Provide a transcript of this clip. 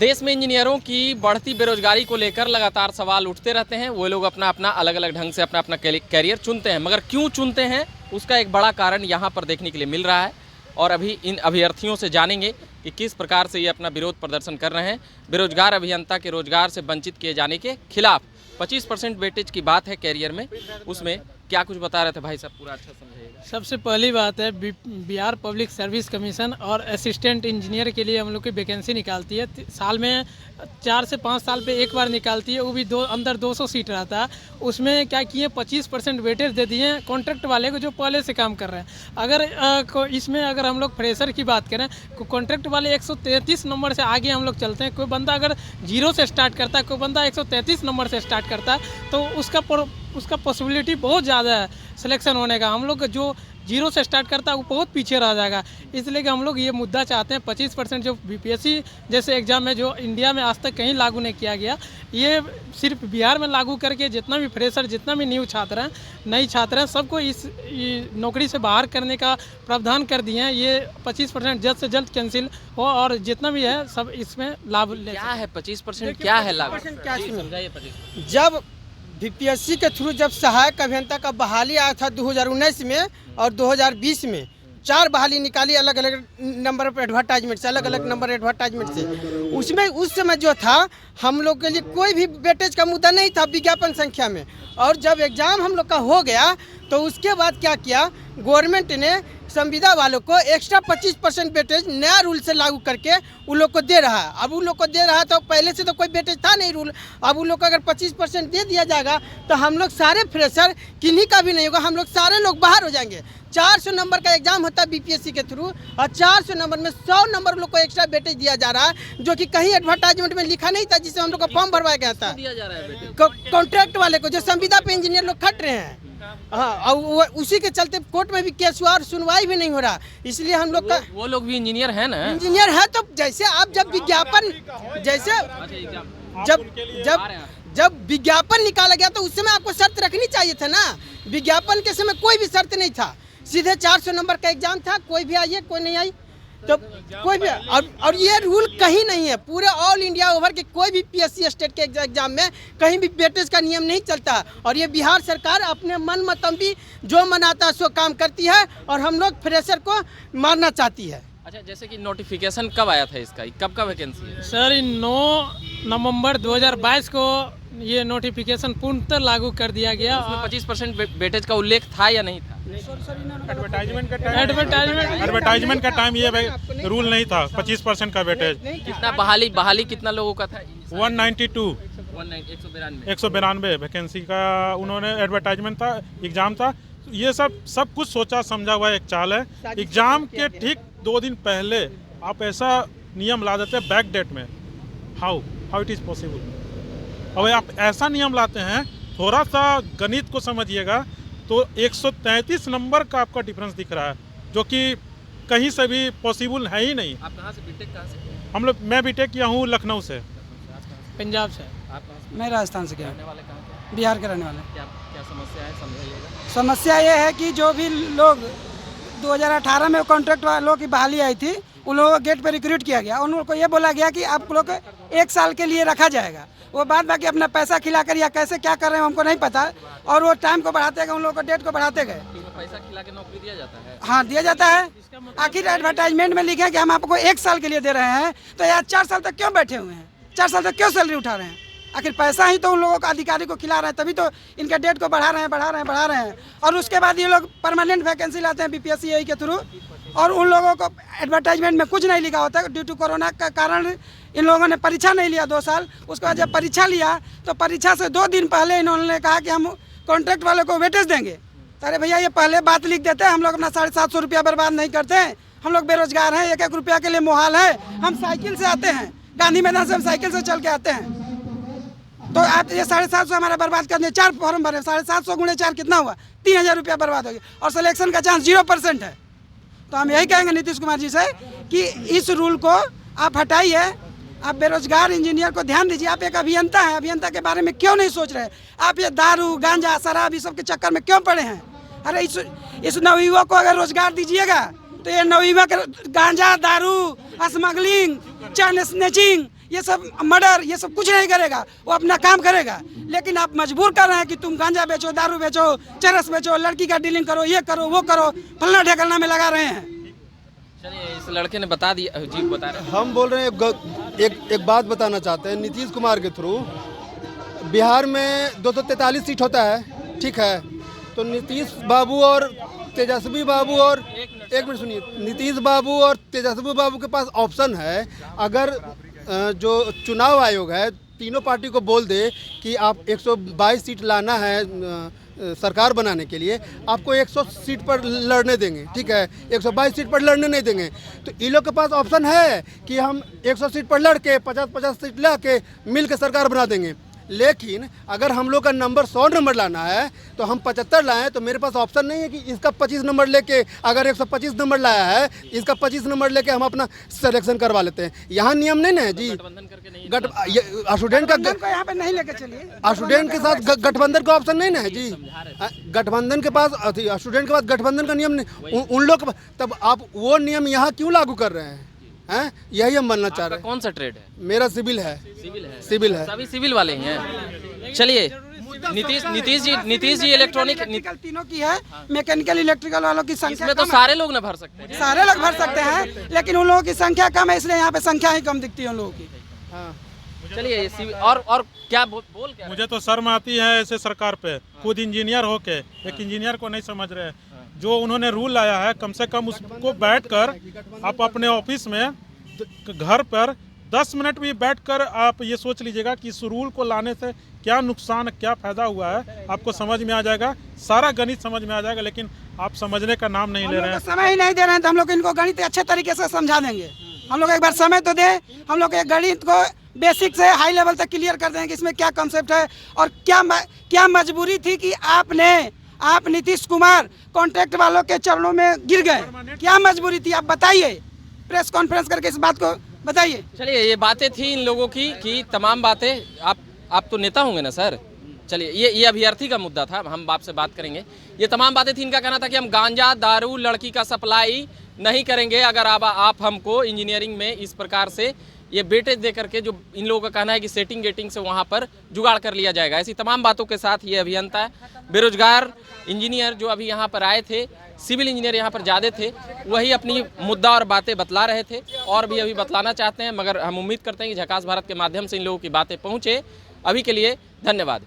देश में इंजीनियरों की बढ़ती बेरोजगारी को लेकर लगातार सवाल उठते रहते हैं। वो लोग अपना अपना अलग अलग ढंग से अपना अपना कैरियर चुनते हैं, मगर क्यों चुनते हैं उसका एक बड़ा कारण यहाँ पर देखने के लिए मिल रहा है। और अभी इन अभ्यर्थियों से जानेंगे कि किस प्रकार से ये अपना विरोध प्रदर्शन कर रहे हैं। बेरोजगार अभियंता के रोजगार से वंचित किए जाने के खिलाफ 25% वेटेज की बात है कैरियर में, उसमें क्या कुछ बता रहे थे भाई साहब, पूरा अच्छा समझाइएगा। सबसे पहली बात है बिहार पब्लिक सर्विस कमीशन और असिस्टेंट इंजीनियर के लिए हम लोग की वैकेंसी निकालती है। साल में 4 से 5 साल पे एक बार निकालती है, वो भी अंदर 200 सीट रहता है। उसमें क्या किए 25% वेटेज दे दिए हैं कॉन्ट्रैक्ट वाले को जो पहले से काम कर रहे हैं। अगर इसमें अगर हम लोग फ्रेशर की बात करें, कॉन्ट्रैक्ट वाले 133 नंबर से आगे हम लोग चलते हैं। कोई बंदा अगर 0 से स्टार्ट करता है, कोई बंदा 133 नंबर से स्टार्ट करता है, तो उसका पॉसिबिलिटी बहुत ज़्यादा है सिलेक्शन होने का। हम लोग जो 0 से स्टार्ट करता है वो बहुत पीछे रह जाएगा। इसलिए कि हम लोग ये मुद्दा चाहते हैं 25% जो बीपीएससी जैसे एग्ज़ाम है, जो इंडिया में आज तक कहीं लागू नहीं किया गया, ये सिर्फ बिहार में लागू करके जितना भी फ्रेशर, जितना भी नए छात्र हैं सबको इस नौकरी से बाहर करने का प्रावधान कर दिए हैं। ये 25% जल्द से जल्द कैंसिल हो और जितना भी है सब इसमें लाभ ले। क्या है 25%, क्या है लाभ, समझाइए। जब बीपीएससी के थ्रू जब सहायक अभियंता का बहाली आया था 2019 में और 2020 में 4 बहाली निकाली अलग अलग नंबर ऑफ एडवर्टाइजमेंट से, अलग अलग नंबर एडवर्टाइजमेंट से। उसमें उस समय जो था हम लोग के लिए कोई भी वेटेज का मुद्दा नहीं था विज्ञापन संख्या में। और जब एग्ज़ाम हम लोग का हो गया तो उसके बाद क्या किया, गवर्नमेंट ने संविदा वालों को एक्स्ट्रा 25% वेटेज नया रूल से लागू करके उन लोग को दे रहा है। अब उन लोग को दे रहा है तो पहले से तो कोई वेटेज था नहीं रूल। अब उन लोग को अगर 25% दे दिया जाएगा तो हम लोग सारे फ्रेशर किन्हीं का भी नहीं होगा, हम लोग सारे लोग बाहर हो जाएंगे। 400 नंबर का एग्जाम होता है बीपीएससी के थ्रू और 400 नंबर में 100 नंबर लोग को एक्स्ट्रा वेटेज दिया जा रहा है, जो कि कहीं एडवर्टाइजमेंट में लिखा नहीं था, जिससे हम लोग को फॉर्म भरवाया गया था। कॉन्ट्रैक्ट वाले को जो संविदा पे इंजीनियर लोग खट रहे हैं, हाँ, और उसी के चलते कोर्ट में भी केस हुआ और सुनवाई भी नहीं हो रहा। इसलिए हम लोग का वो लोग भी इंजीनियर है ना, इंजीनियर है तो जैसे आप जब विज्ञापन जैसे जब विज्ञापन निकाला गया तो उस समय आपको शर्त रखनी चाहिए था ना। विज्ञापन के समय कोई भी शर्त नहीं था, सीधे 400 नंबर का एग्जाम था, कोई भी आइए कोई नहीं आई तो कोई भी। और ये रूल कहीं नहीं है, पूरे ऑल इंडिया ओवर के कोई भी पीएससी स्टेट के एग्जाम में कहीं भी वेटेज का नियम नहीं चलता। और ये बिहार सरकार अपने मन मतंबी जो मनाता है सो काम करती है और हम लोग फ्रेशर को मारना चाहती है। अच्छा, जैसे कि नोटिफिकेशन कब आया था इसका, कब का वैकेंसी है? सर 9 नवंबर 2022 को ये नोटिफिकेशन पूर्णतः लागू कर दिया गया। उसमें 25% वेटेज का उल्लेख था या नहीं था? एडवर्टाइजमेंट का टाइम ये रूल नहीं था 25% का वेटेज। कितना बहाली कितना लोगों का था? 192 वैकेंसी का उन्होंने एडवर्टाइजमेंट था, एग्जाम था। ये सब कुछ सोचा समझा हुआ एक चाल है। एग्जाम के ठीक 2 दिन पहले आप ऐसा नियम ला देते हैं बैक डेट में, हाउ इट इज़ पॉसिबल। अब आप ऐसा नियम लाते हैं, थोड़ा सा गणित को समझिएगा तो 133 नंबर का आपका डिफरेंस दिख रहा है, जो कि कहीं से भी पॉसिबल है ही नहीं। आप कहाँ से, बीटेक कहाँ से? मैं बीटेक किया हूँ लखनऊ से। पंजाब से। आप कहाँ से? मैं राजस्थान से गया, रहने वाले कहाँ के? बिहार के रहने वाले। क्या समस्या है, समझाइएगा। समस्या ये है कि जो भी लोग 2018 में कॉन्ट्रैक्ट वालों की बहाली आई थी, उन लोगों को गेट पर रिक्रूट किया गया। उन लोगों को ये बोला गया कि आप लोग 1 साल के लिए रखा जाएगा। वो बाद बाकी अपना पैसा खिलाकर या कैसे क्या कर रहे हैं हमको नहीं पता, और वो टाइम को बढ़ाते गए, उन लोगों को डेट को बढ़ाते गए। पैसा खिला के नौकरी दिया जाता है? हाँ, दिया जाता है। आखिर एडवर्टाइजमेंट में लिखे कि हम आपको 1 साल के लिए दे रहे हैं, तो यार 4 साल तक क्यों बैठे हुए हैं? 4 साल तक क्यों सैलरी उठा रहे हैं? आखिर पैसा ही तो उन लोगों को, अधिकारी को खिला रहे हैं, तभी तो इनके डेट को बढ़ा रहे हैं। और उसके बाद ये लोग परमानेंट वैकेंसी लाते हैं बीपीएससी के थ्रू, और उन लोगों को एडवर्टाइजमेंट में कुछ नहीं लिखा होता है। ड्यू टू कोरोना का कारण इन लोगों ने परीक्षा नहीं लिया 2 साल। उसके बाद जब परीक्षा लिया तो परीक्षा से 2 दिन पहले इन्होंने कहा कि हम कॉन्ट्रैक्ट वाले को वेटेज देंगे। अरे भैया, ये पहले बात लिख देते हैं, हम लोग अपना 750 रुपया बर्बाद नहीं करते हैं। हम लोग बेरोजगार हैं, 1-1 रुपया के लिए मुहाल है। हम साइकिल से आते हैं, गांधी मैदान से हम साइकिल से चल के आते हैं। तो आप ये 750 हमारा बर्बाद करने 4 फॉर्म भरे, 750 गुणे 4 कितना हुआ? 3000 रुपया बर्बाद हो गया। और सिलेक्शन का चांस 0% है। तो हम यही कहेंगे नीतीश कुमार जी से कि इस रूल को आप हटाइए। आप बेरोजगार इंजीनियर को ध्यान दीजिए। आप एक अभियंता हैं, अभियंता के बारे में क्यों नहीं सोच रहे? आप ये दारू, गांजा, शराब, इस सब के चक्कर में क्यों पड़े हैं? अरे इस नवयुवक को अगर रोजगार दीजिएगा तो ये नवयुवक गांजा, दारू, स्मगलिंग, चैन स्नेचिंग, ये सब मर्डर, ये सब कुछ नहीं करेगा, वो अपना काम करेगा। लेकिन आप मजबूर कर रहे हैं कि तुम गांजा बेचो, दारू बेचो, चरस बेचो, लड़की का डीलिंग करो, ये करो, वो करो, फलना ढेकलना में लगा रहे हैं। चलिए, इस लड़के ने बता दिया जी, बता रहे हैं। हम बोल रहे हैं एक बात बताना चाहते हैं नीतीश कुमार के थ्रू। बिहार में 243 सीट होता है, ठीक है, तो नीतीश बाबू और तेजस्वी बाबू और एक मिनट सुनिए, नीतीश बाबू और तेजस्वी बाबू के पास ऑप्शन है। अगर जो चुनाव आयोग है तीनों पार्टी को बोल दे कि आप 122 सीट लाना है सरकार बनाने के लिए, आपको 100 सीट पर लड़ने देंगे, ठीक है, 122 सीट पर लड़ने नहीं देंगे। तो इन लोग के पास ऑप्शन है कि हम 100 सीट पर लड़ के 50-50 सीट ला के मिल के सरकार बना देंगे। लेकिन अगर हम लोग का नंबर 100 नंबर लाना है तो हम 75 लाएं, तो मेरे पास ऑप्शन नहीं है कि इसका 25 नंबर लेके, अगर 125 नंबर लाया है इसका 25 नंबर लेके हम अपना सिलेक्शन करवा लेते हैं। यहाँ नियम नहीं ना है जी, स्टूडेंट का यहाँ पे नहीं लेके चलिए, स्टूडेंट के साथ गठबंधन का ऑप्शन नहीं ना है जी। गठबंधन के पास, स्टूडेंट के पास गठबंधन का नियम नहीं, उन लोग, तब आप वो नियम यहाँ क्यों लागू कर रहे हैं? हैं, यही हम बनना चाह रहे हैं। कौन सा ट्रेड है? मेरा सिविल है। सिविल है। सभी सिविल वाले ही हैं। चलिए, नीतीश जी इलेक्ट्रॉनिक तीनों की है, मैकेनिकल इलेक्ट्रिकल वालों की संख्या इसमें तो सारे लोग ना भर सकते हैं। सारे लोग भर सकते हैं, लेकिन उन लोगों की संख्या कम है, इसलिए यहाँ पे संख्या ही कम दिखती है उन लोगों की। हाँ। चलिए, और क्या बोल क्या मुझे तो शर्म आती है ऐसे सरकार पे। खुद इंजीनियर होके एक इंजीनियर को नहीं समझ रहे। जो उन्होंने रूल लाया है, कम से कम उसको बैठकर आप अपने ऑफिस में, घर पर 10 मिनट भी बैठकर आप ये सोच लीजिएगा कि इस रूल को लाने से क्या नुकसान, क्या फायदा हुआ है, आपको समझ में आ जाएगा, सारा गणित समझ में आ जाएगा। लेकिन आप समझने का नाम नहीं ले रहे हैं। समय ही नहीं दे रहे हैं, तो हम लोग इनको गणित अच्छे तरीके से समझा देंगे। हम लोग एक बार समय तो दे, हम लोग एक गणित को बेसिक से हाई लेवल तक क्लियर कर देंगे कि इसमें क्या कंसेप्ट है और क्या मजबूरी थी कि आप नीतीश कुमार कॉन्ट्रैक्ट वालों के चरणों में गिर गए। क्या मजबूरी थी, आप बताइए, प्रेस कॉन्फ्रेंस करके इस बात को बताइए। चलिए, ये बातें थी इन लोगों की कि तमाम बातें, आप तो नेता होंगे ना सर। चलिए, ये अभ्यर्थी का मुद्दा था, हम आपसे बात करेंगे। ये तमाम बातें थी, इनका कहना था कि हम गांजा, दारू, लड़की का सप्लाई नहीं करेंगे अगर आप हमको इंजीनियरिंग में इस प्रकार से ये वेटेज दे करके, जो इन लोगों का कहना है कि सेटिंग गेटिंग से वहाँ पर जुगाड़ कर लिया जाएगा। ऐसी तमाम बातों के साथ ये अभियंता, बेरोजगार इंजीनियर जो अभी यहाँ पर आए थे, सिविल इंजीनियर यहाँ पर ज़्यादा थे, वही अपनी मुद्दा और बातें बतला रहे थे और भी अभी बतलाना चाहते हैं। मगर हम उम्मीद करते हैं कि झकास भारत के माध्यम से इन लोगों की बातें पहुँचे। अभी के लिए धन्यवाद।